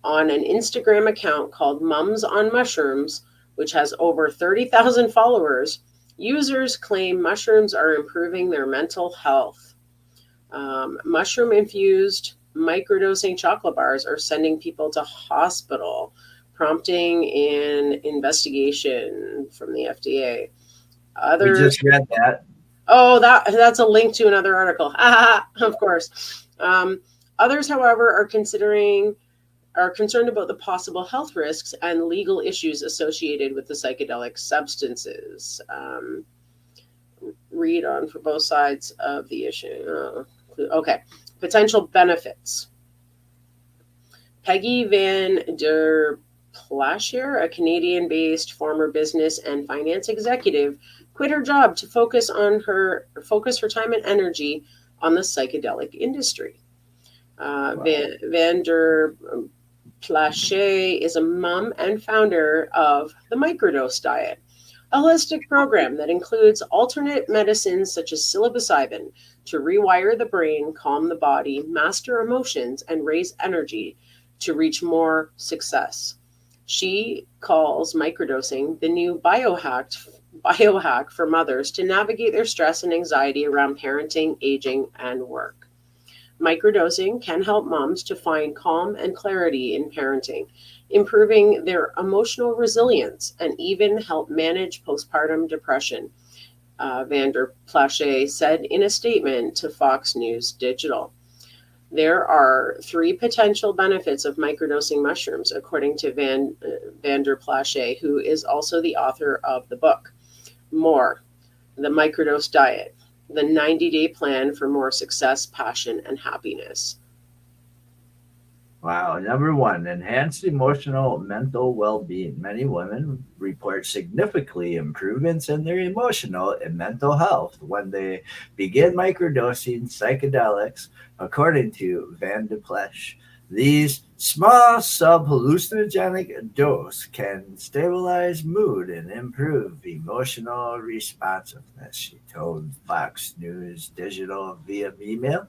On an Instagram account called Mums on Mushrooms, which has over 30,000 followers, users claim mushrooms are improving their mental health. Mushroom-infused microdosing chocolate bars are sending people to hospital, prompting an investigation from the FDA. We just read that. Oh, that's a link to another article. Of course. Others, however, are concerned about the possible health risks and legal issues associated with the psychedelic substances. Read on for both sides of the issue. Okay. Potential benefits. Peggy Van der Plascher, a Canadian-based former business and finance executive, quit her job to focus her time and energy on the psychedelic industry. Wow. Van der Plascher is a mom and founder of the Microdose Diet, a holistic program that includes alternate medicines such as psilocybin to rewire the brain, calm the body, master emotions, and raise energy to reach more success. She calls microdosing the new biohacked biohack for mothers to navigate their stress and anxiety around parenting, aging, and work. Microdosing can help moms to find calm and clarity in parenting, improving their emotional resilience, and even help manage postpartum depression, Vander Plache said in a statement to Fox News Digital. There are 3 potential benefits of microdosing mushrooms, according to Vander Plache, who is also the author of the book. More, the microdose diet, the 90-day plan for more success, passion, and happiness. Wow. Number 1, enhanced emotional mental well-being. Many women report significantly improvements in their emotional and mental health when they begin microdosing psychedelics, according to Van de Plesch. These small sub-hallucinogenic dose can stabilize mood and improve emotional responsiveness, she told Fox News Digital via email.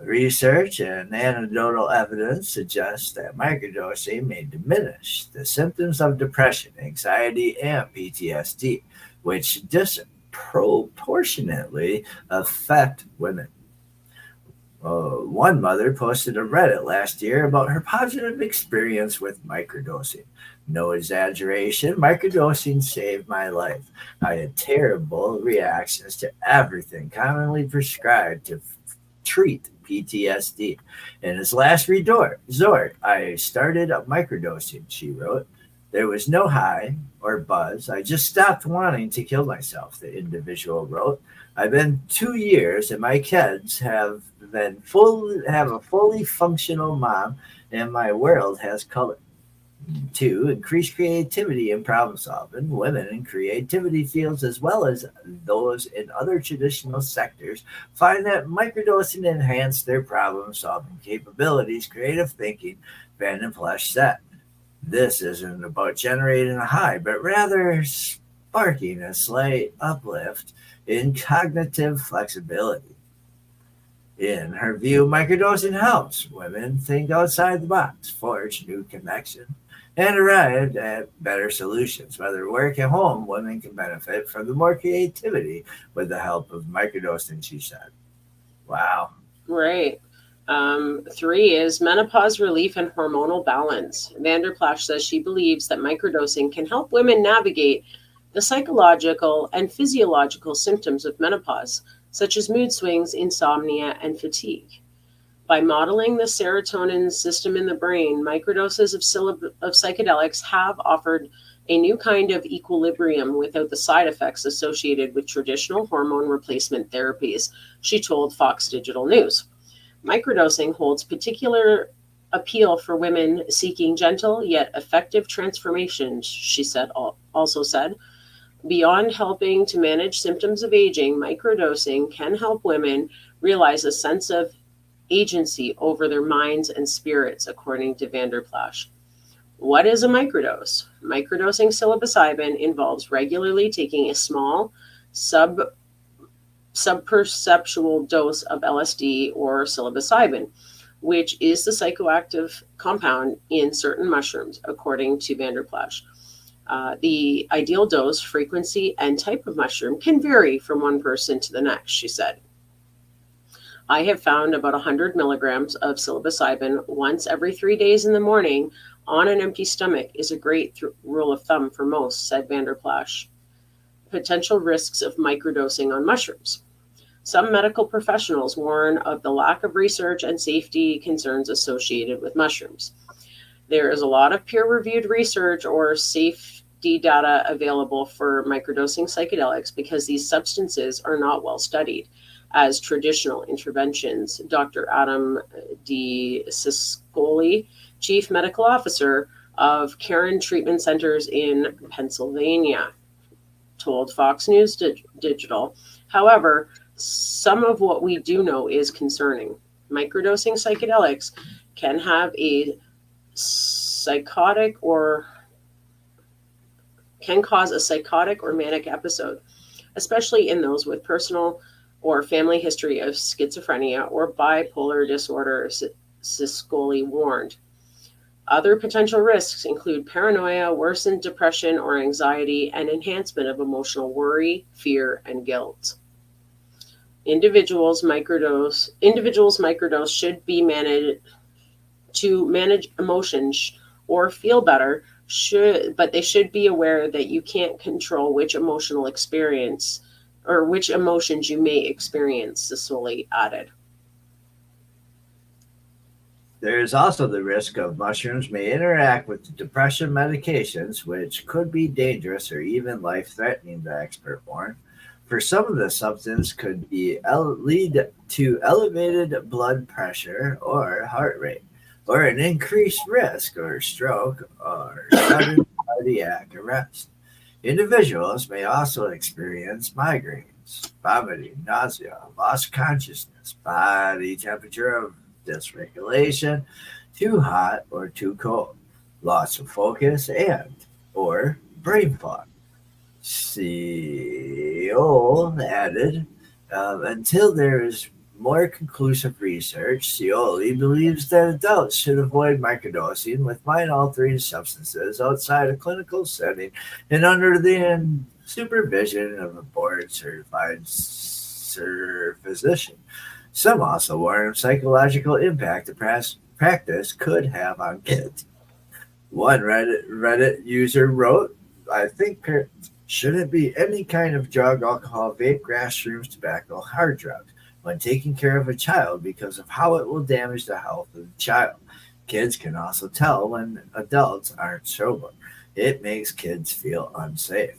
Research and anecdotal evidence suggests that microdosing may diminish the symptoms of depression, anxiety, and PTSD, which disproportionately affect women. One mother posted a Reddit last year about her positive experience with microdosing. No exaggeration, microdosing saved my life. I had terrible reactions to everything commonly prescribed to treat PTSD. In his last resort, I started microdosing, she wrote. There was no high or buzz. I just stopped wanting to kill myself, the individual wrote. I've been 2 years and my kids have a fully functional mom and my world has color. 2, increase creativity and problem solving. Women in creativity fields, as well as those in other traditional sectors, find that microdosing enhances their problem solving capabilities, creative thinking, Van den Plush said. This isn't about generating a high, but rather sparking a slight uplift in cognitive flexibility. In her view, microdosing helps women think outside the box, forge new connections, and arrive at better solutions. Whether work at home, women can benefit from the more creativity with the help of microdosing, she said. Wow. Right. 3 is menopause relief and hormonal balance. Vanderplash says she believes that microdosing can help women navigate the psychological and physiological symptoms of menopause, such as mood swings, insomnia, and fatigue. By modeling the serotonin system in the brain, microdoses of psychedelics have offered a new kind of equilibrium without the side effects associated with traditional hormone replacement therapies, she told Fox Digital News. Microdosing holds particular appeal for women seeking gentle yet effective transformations, she also said. Beyond helping to manage symptoms of aging, microdosing can help women realize a sense of agency over their minds and spirits, according to Vanderplash. What is a microdose? Microdosing psilocybin involves regularly taking a small subperceptual dose of LSD or psilocybin, which is the psychoactive compound in certain mushrooms, according to Vanderplash. The ideal dose, frequency, and type of mushroom can vary from one person to the next, she said. I have found about 100 milligrams of psilocybin once every 3 days in the morning on an empty stomach is a great rule of thumb for most, said Vanderplash. Potential risks of microdosing on mushrooms. Some medical professionals warn of the lack of research and safety concerns associated with mushrooms. There is a lot of peer-reviewed research or safety data available for microdosing psychedelics because these substances are not well studied as traditional interventions. Dr. Adam D. Siscoli, Chief Medical Officer of Caron Treatment Centers in Pennsylvania, told Fox News Digital. However, some of what we do know is concerning. Microdosing psychedelics can have a psychotic or can cause a psychotic or manic episode, especially in those with personal or family history of schizophrenia or bipolar disorder, Siscoli warned. Other potential risks include paranoia, worsened depression or anxiety, and enhancement of emotional worry, fear, and guilt. Individuals microdose should be managed to manage emotions or feel better, but they should be aware that you can't control which emotional experience or which emotions you may experience, Cicely added. There is also the risk of mushrooms may interact with the depression medications, which could be dangerous or even life-threatening, the expert warned. For some of the substance could be lead to elevated blood pressure or heart rate, or an increased risk or stroke or sudden cardiac arrest. Individuals may also experience migraines, vomiting, nausea, loss of consciousness, body temperature of dysregulation, too hot or too cold, loss of focus, and or brain fog. CO added, until there is more conclusive research, Scioli believes that adults should avoid microdosing with mind-altering substances outside a clinical setting and under the supervision of a board-certified physician. Some also warn of psychological impact the practice could have on kids. One Reddit user wrote, I think parents shouldn't be any kind of drug, alcohol, vape, grass, shrooms, tobacco, hard drugs when taking care of a child because of how it will damage the health of the child. Kids can also tell when adults aren't sober. It makes kids feel unsafe.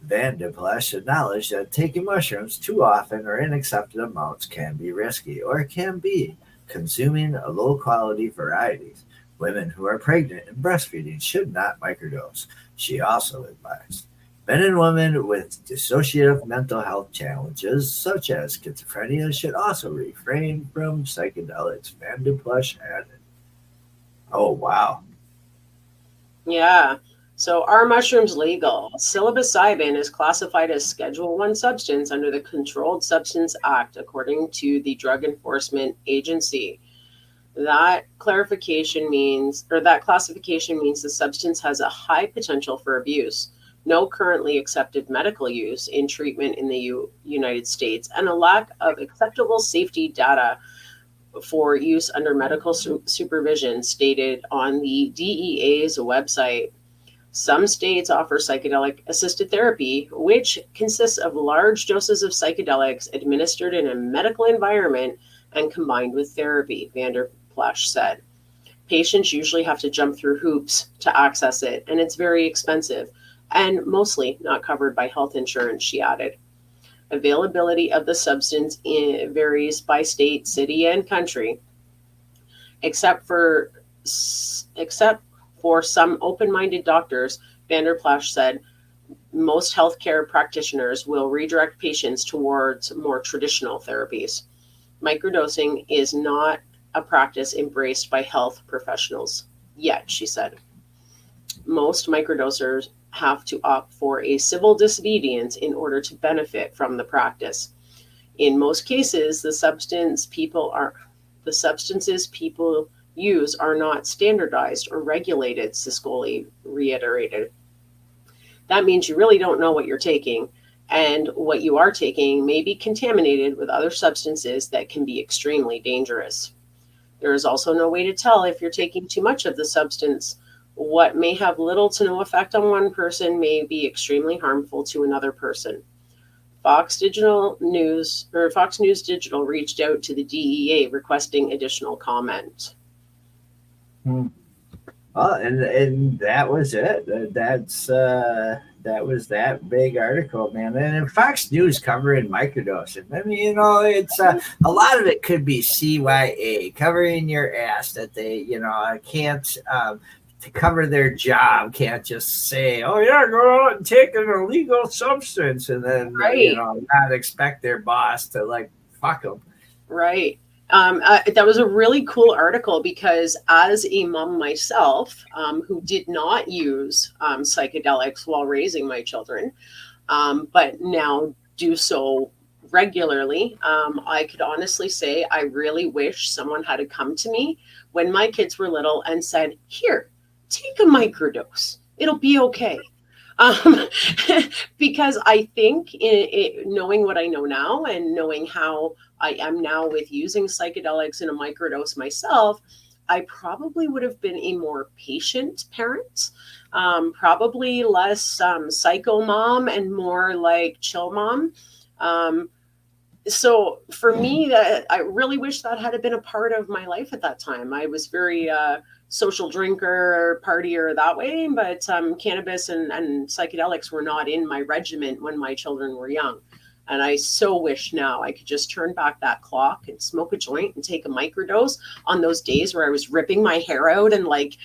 Van de Plesch acknowledged that taking mushrooms too often or in accepted amounts can be risky, or can be consuming low-quality varieties. Women who are pregnant and breastfeeding should not microdose, she also advised. Men and women with dissociative mental health challenges, such as schizophrenia, should also refrain from psychedelics, Van de Plesch added. Oh, wow. Yeah. So are mushrooms legal? Psilocybin is classified as Schedule I substance under the Controlled Substance Act, according to the Drug Enforcement Agency. That classification means the substance has a high potential for abuse, no currently accepted medical use in treatment in the United States, and a lack of acceptable safety data for use under medical supervision, stated on the DEA's website. Some states offer psychedelic assisted therapy, which consists of large doses of psychedelics administered in a medical environment and combined with therapy, Van der Plesch said. Patients usually have to jump through hoops to access it, and it's very expensive and mostly not covered by health insurance, she added. Availability of the substance varies by state, city, and country, except for some open-minded doctors, Van der Plesch said. Most healthcare practitioners will redirect patients towards more traditional therapies. Microdosing is not a practice embraced by health professionals yet, she said. Most microdosers have to opt for a civil disobedience in order to benefit from the practice. In most cases, the substances people use are not standardized or regulated, Siscoli reiterated. That means you really don't know what you're taking, and what you are taking may be contaminated with other substances that can be extremely dangerous. There is also no way to tell if you're taking too much of the substance. What may have little to no effect on one person may be extremely harmful to another person. Fox News Digital reached out to the DEA requesting additional comment. Well, and that was it. That was that big article, man. And Fox News covering microdosing. I mean, it's a lot of it could be CYA covering your ass that they, can't to cover their job, can't just say, "Oh yeah, go out and take an illegal substance," and then not expect their boss to fuck them. Right. That was a really cool article because as a mom myself, who did not use psychedelics while raising my children, but now do so regularly. I could honestly say I really wish someone had come to me when my kids were little and said, here, take a microdose. It'll be okay. Because I think knowing what I know now and knowing how I am now with using psychedelics in a microdose myself, I probably would have been a more patient parent, probably less psycho mom and more like chill mom. So for me, that I really wish that had been a part of my life at that time. I was very social drinker, partier that way, but cannabis and psychedelics were not in my regimen when my children were young. And I so wish now I could just turn back that clock and smoke a joint and take a microdose on those days where I was ripping my hair out and like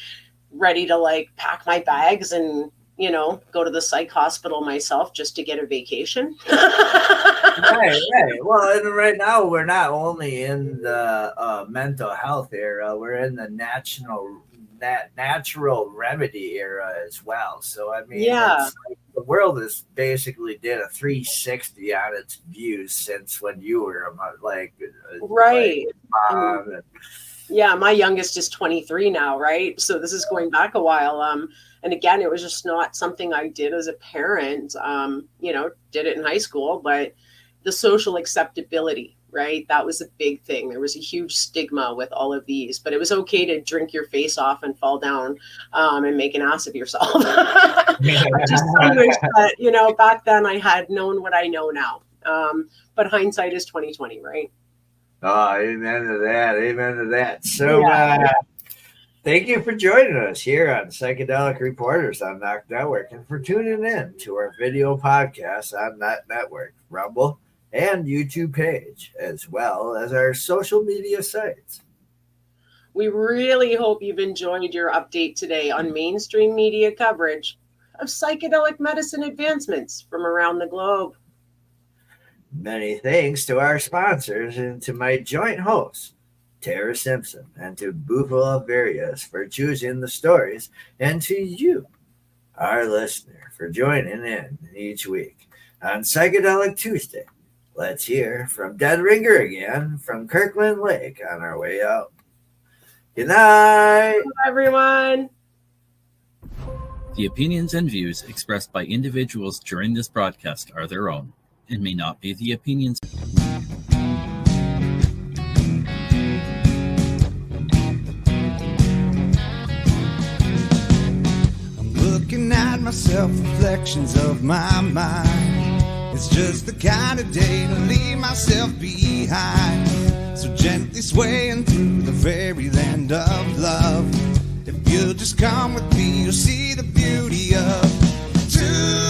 ready to like pack my bags and, you know, go to the psych hospital myself just to get a vacation. Right. Well, and right now we're not only in the mental health era, we're in the natural remedy era as well. So I mean, it's like the world has basically did a 360 on its views since when you were like right. Yeah, my youngest is 23 now, right? So this is going back a while. And again, it was just not something I did as a parent. You know, did it in high school, but the social acceptability, right? That was a big thing. There was a huge stigma with all of these, but it was okay to drink your face off and fall down and make an ass of yourself. I just wish that, you know, back then I had known what I know now. But hindsight is 20/20, right? Oh, amen to that. Amen to that. So thank you for joining us here on Psychedelic Reporters on NOK Network and for tuning in to our video podcast on NOK Network, Rumble, and YouTube page, as well as our social media sites. We really hope you've enjoyed your update today on mainstream media coverage of psychedelic medicine advancements from around the globe. Many thanks to our sponsors and to my joint hosts, Tara Simpson, and to Bufo Alverius for choosing the stories, and to you, our listener, for joining in each week. On Psychedelic Tuesday, let's hear from Dead Ringer again from Kirkland Lake on our way out. Good night, everyone. The opinions and views expressed by individuals during this broadcast are their own and may not be the opinions. I'm looking at myself, reflections of my mind. It's just the kind of day to leave myself behind. So gently swaying through the fairyland of love. If you'll just come with me, you'll see the beauty of two.